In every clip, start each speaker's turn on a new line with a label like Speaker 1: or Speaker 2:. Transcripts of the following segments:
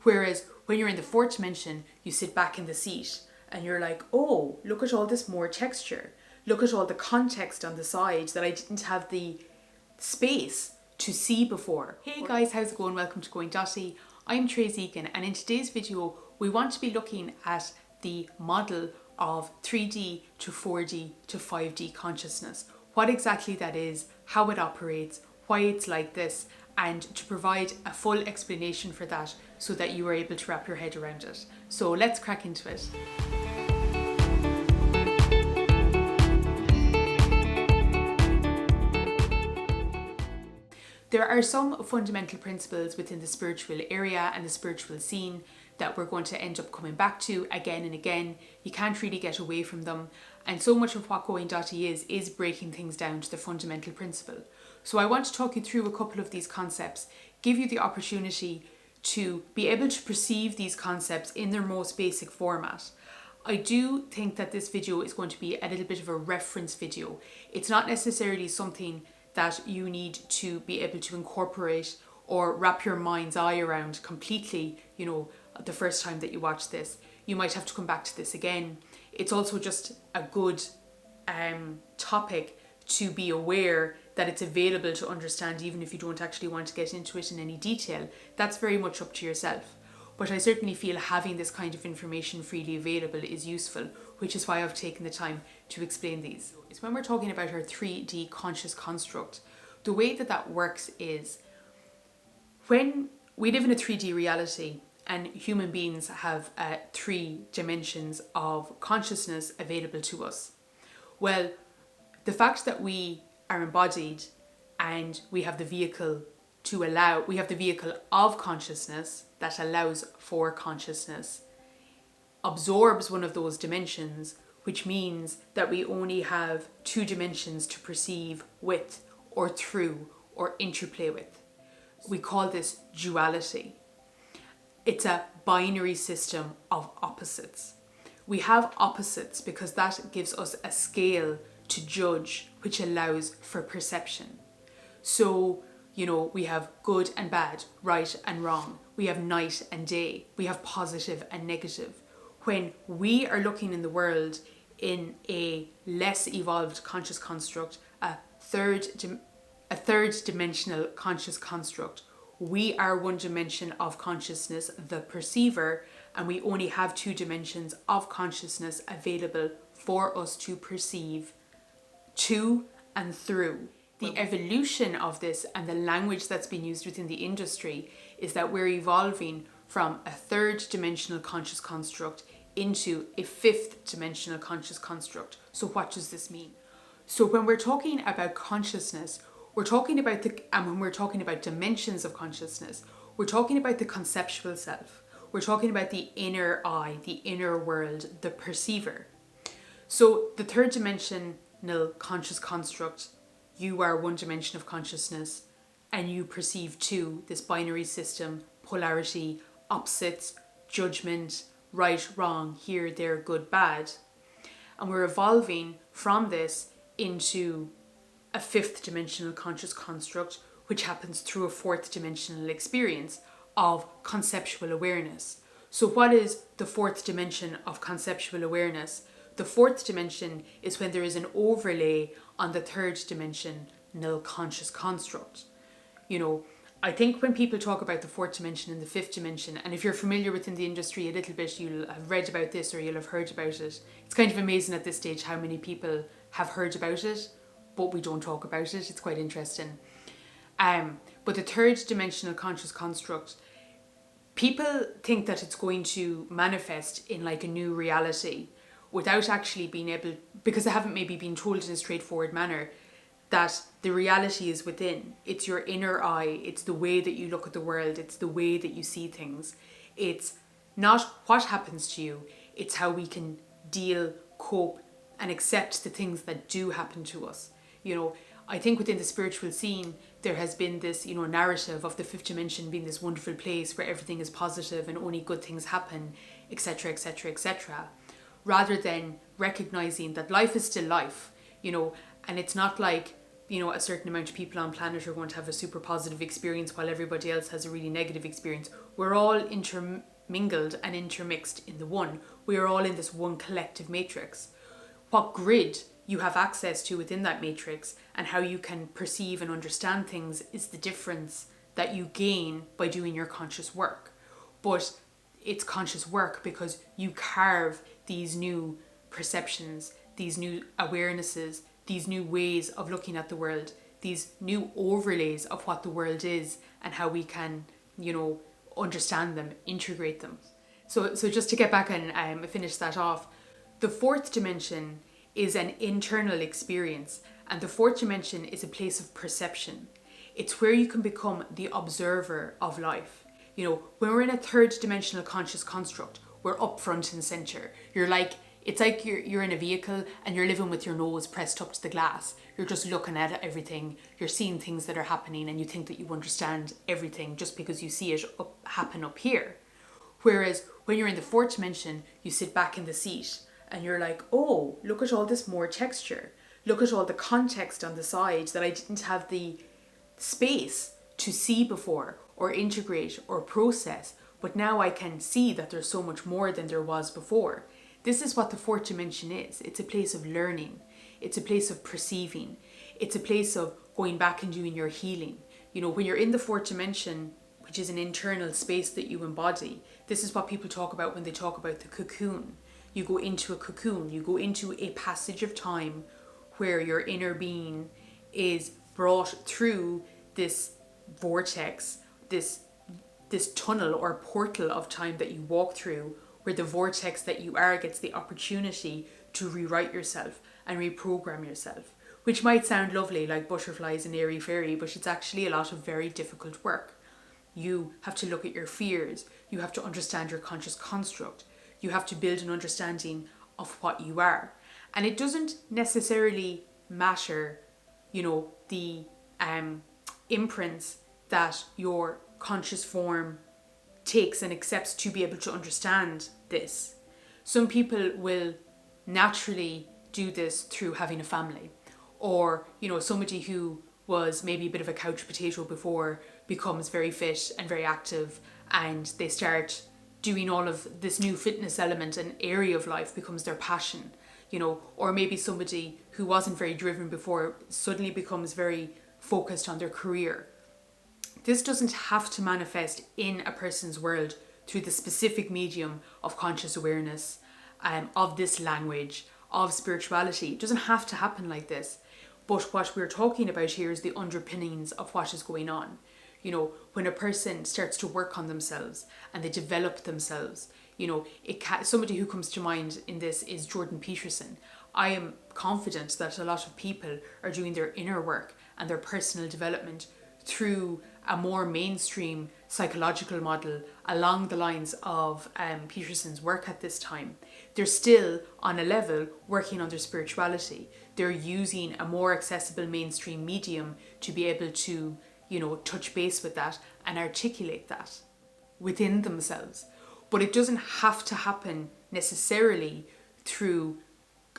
Speaker 1: Whereas when you're in the fourth dimension, you sit back in the seat and you're like, oh, look at all this more texture. Look at all the context on the sides that I didn't have the space to see before. Hey guys, how's it going? Welcome to Going Dotty. I'm Trace Egan, and in today's video, we want to be looking at the model of 3D to 4D to 5D consciousness. What exactly that is, how it operates, why it's like this, and to provide a full explanation for that so that you are able to wrap your head around it. So let's crack into it. There are some fundamental principles within the spiritual area and the spiritual scene that we're going to end up coming back to again and again. You can't really get away from them. And so much of what Going Dotty is breaking things down to the fundamental principle. So I want to talk you through a couple of these concepts, give you the opportunity to be able to perceive these concepts in their most basic format. I do think that this video is going to be a little bit of a reference video. It's not necessarily something that you need to be able to incorporate or wrap your mind's eye around completely, the first time that you watch this. You might have to come back to this again. It's also just a good topic to be aware that it's available to understand, even if you don't actually want to get into it in any detail. That's very much up to yourself. But I certainly feel having this kind of information freely available is useful, which is why I've taken the time to explain these. It's when we're talking about our 3D conscious construct, the way that that works is when we live in a 3D reality and human beings have 3 dimensions of consciousness available to us. Well, the fact that we are embodied and we have the vehicle of consciousness that allows for consciousness, absorbs one of those dimensions, which means that we only have 2 dimensions to perceive with or through or interplay with. We call this duality. It's a binary system of opposites. We have opposites because that gives us a scale to judge, which allows for perception. So, we have good and bad, right and wrong. We have night and day. We have positive and negative. When we are looking in the world in a less evolved conscious construct, a third dimensional conscious construct, we are 1 dimension of consciousness, the perceiver, and we only have 2 dimensions of consciousness available for us to perceive to and through. The evolution of this and the language that's been used within the industry is that we're evolving from a 3rd dimensional conscious construct into a 5th dimensional conscious construct. So what does this mean? So when we're talking about consciousness, we're talking about when we're talking about dimensions of consciousness, we're talking about the conceptual self. We're talking about the inner eye, the inner world, the perceiver. So the 3rd dimensional conscious construct, you are 1 dimension of consciousness and you perceive 2, this binary system, polarity, opposites, judgment, right, wrong, here, there, good, bad. And we're evolving from this into a 5th dimensional conscious construct, which happens through a 4th dimensional experience of conceptual awareness. So what is the 4th dimension of conceptual awareness? The 4th dimension is when there is an overlay on the 3rd dimensional conscious construct. I think when people talk about the 4th dimension and the 5th dimension, and if you're familiar within the industry a little bit, you'll have read about this or you'll have heard about it. It's kind of amazing at this stage how many people have heard about it, but we don't talk about it. It's quite interesting. But the 3rd dimensional conscious construct, people think that it's going to manifest in like a new reality without actually being able, because they haven't maybe been told in a straightforward manner that the reality is within. It's your inner eye. It's the way that you look at the world. It's the way that you see things. It's not what happens to you. It's how we can deal, cope, and accept the things that do happen to us. I think within the spiritual scene, there has been this, narrative of the 5th dimension being this wonderful place where everything is positive and only good things happen, etc., etc., etc. Rather than recognizing that life is still life, and it's not like a certain amount of people on planet are going to have a super positive experience while everybody else has a really negative experience. We're all intermingled and intermixed in the one. We are all in this one collective matrix. What grid you have access to within that matrix and how you can perceive and understand things is the difference that you gain by doing your conscious work. But it's conscious work because you carve these new perceptions, these new awarenesses, these new ways of looking at the world, these new overlays of what the world is and how we can, understand them, integrate them. So just to get back and finish that off, the fourth dimension is an internal experience, and the fourth dimension is a place of perception. It's where you can become the observer of life. When we're in a third dimensional conscious construct, we're up front and center. It's like you're in a vehicle and you're living with your nose pressed up to the glass. You're just looking at everything. You're seeing things that are happening and you think that you understand everything just because you see it happen up here. Whereas when you're in the fourth dimension, you sit back in the seat and you're like, oh, look at all this more texture. Look at all the context on the side that I didn't have the space to see before or integrate or process. But now I can see that there's so much more than there was before. This is what the fourth dimension is. It's a place of learning. It's a place of perceiving. It's a place of going back and doing your healing. When you're in the fourth dimension, which is an internal space that you embody, this is what people talk about when they talk about the cocoon. You go into a cocoon. You go into a passage of time where your inner being is brought through this vortex, this tunnel or portal of time that you walk through, where the vortex that you are gets the opportunity to rewrite yourself and reprogram yourself, which might sound lovely like butterflies and airy fairy, but it's actually a lot of very difficult work. You have to look at your fears. You have to understand your conscious construct. You have to build an understanding of what you are. And it doesn't necessarily matter, the imprints that your conscious form takes and accepts to be able to understand this. Some people will naturally do this through having a family, or somebody who was maybe a bit of a couch potato before becomes very fit and very active, and they start doing all of this new fitness element and area of life becomes their passion. Or maybe somebody who wasn't very driven before suddenly becomes very focused on their career. This doesn't have to manifest in a person's world through the specific medium of conscious awareness, of this language, of spirituality. It doesn't have to happen like this. But what we're talking about here is the underpinnings of what is going on. When a person starts to work on themselves and they develop themselves, somebody who comes to mind in this is Jordan Peterson. I am confident that a lot of people are doing their inner work and their personal development through a more mainstream psychological model along the lines of Peterson's work at this time. They're still on a level working on their spirituality. They're using a more accessible mainstream medium to be able to, touch base with that and articulate that within themselves. But it doesn't have to happen necessarily through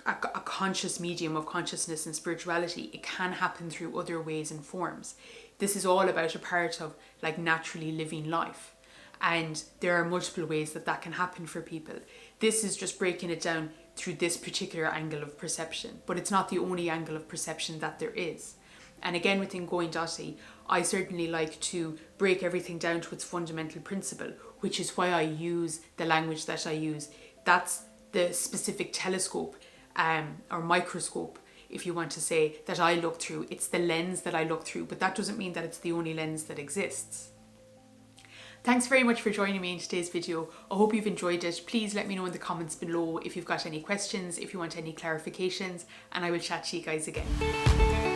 Speaker 1: a conscious medium of consciousness and spirituality. It can happen through other ways and forms. This is all about a part of naturally living life. And there are multiple ways that can happen for people. This is just breaking it down through this particular angle of perception. But it's not the only angle of perception that there is. And again, within Going Dotty, I certainly like to break everything down to its fundamental principle, which is why I use the language that I use. That's the specific telescope or microscope, if you want to say, that I look through. It's the lens that I look through, but that doesn't mean that it's the only lens that exists. Thanks very much for joining me in today's video. I hope you've enjoyed it. Please let me know in the comments below if you've got any questions, if you want any clarifications, and I will chat to you guys again.